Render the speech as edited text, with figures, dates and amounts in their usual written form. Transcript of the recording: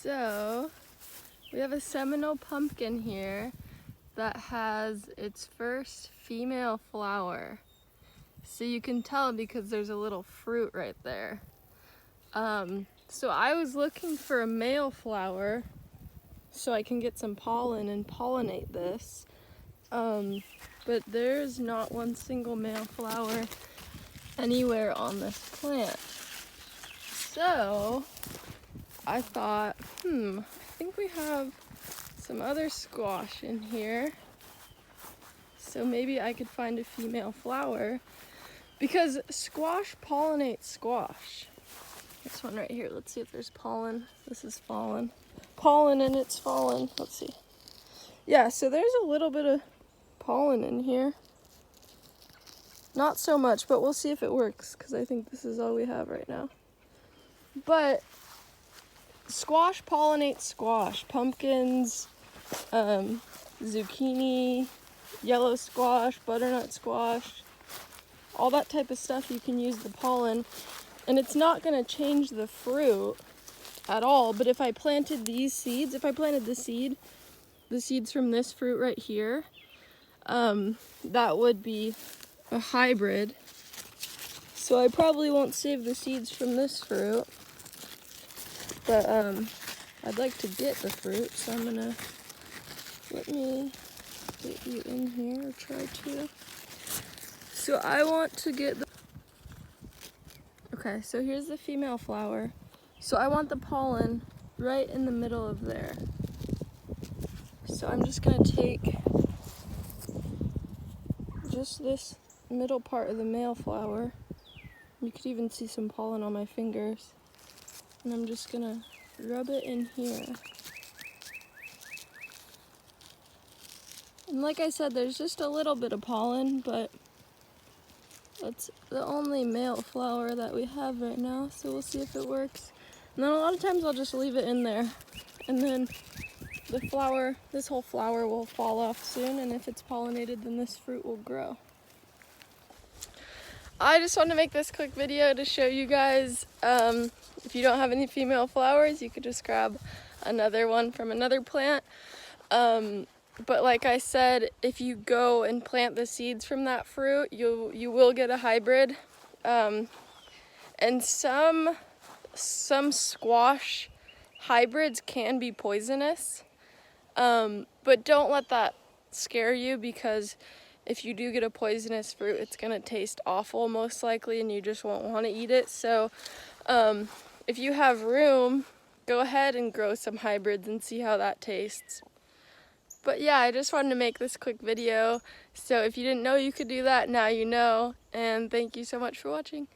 So we have a Seminole pumpkin here that has its first female flower. So you can tell because there's a little fruit right there. So I was looking for a male flower so I can get some pollen and pollinate this. But there's not one single male flower anywhere on this plant. So I thought, I think we have some other squash in here. So maybe I could find a female flower because squash pollinates squash. This one right here, let's see if there's pollen. This is fallen. Pollen and it's fallen. Let's see. Yeah, so there's a little bit of pollen in here. Not so much, but we'll see if it works because I think this is all we have right now. But squash pollinates squash. Pumpkins, zucchini, yellow squash, butternut squash, all that type of stuff you can use the pollen. And it's not going to change the fruit at all. But if I planted these seeds, if I planted the seeds from this fruit right here, that would be a hybrid. So I probably won't save the seeds from this fruit. But I'd like to get the fruit, so I'm gonna let me get you in here or try to. So I want to get the. Okay, so here's the female flower. So I want the pollen right in the middle of there. So I'm just gonna take just this middle part of the male flower. You could even see some pollen on my fingers. And I'm just gonna rub it in here. And like I said, there's just a little bit of pollen, but that's the only male flower that we have right now, so we'll see if it works. And then a lot of times I'll just leave it in there. And then the flower, this whole flower will fall off soon, and if it's pollinated, then this fruit will grow. I just wanted to make this quick video to show you guys, if you don't have any female flowers, you could just grab another one from another plant. But like I said, if you go and plant the seeds from that fruit, you will get a hybrid. And some squash hybrids can be poisonous, but don't let that scare you, because if you do get a poisonous fruit, it's gonna taste awful most likely, and you just won't want to eat it. So if you have room, go ahead and grow some hybrids and see how that tastes. But yeah, I just wanted to make this quick video. So if you didn't know you could do that, now you know. And thank you so much for watching.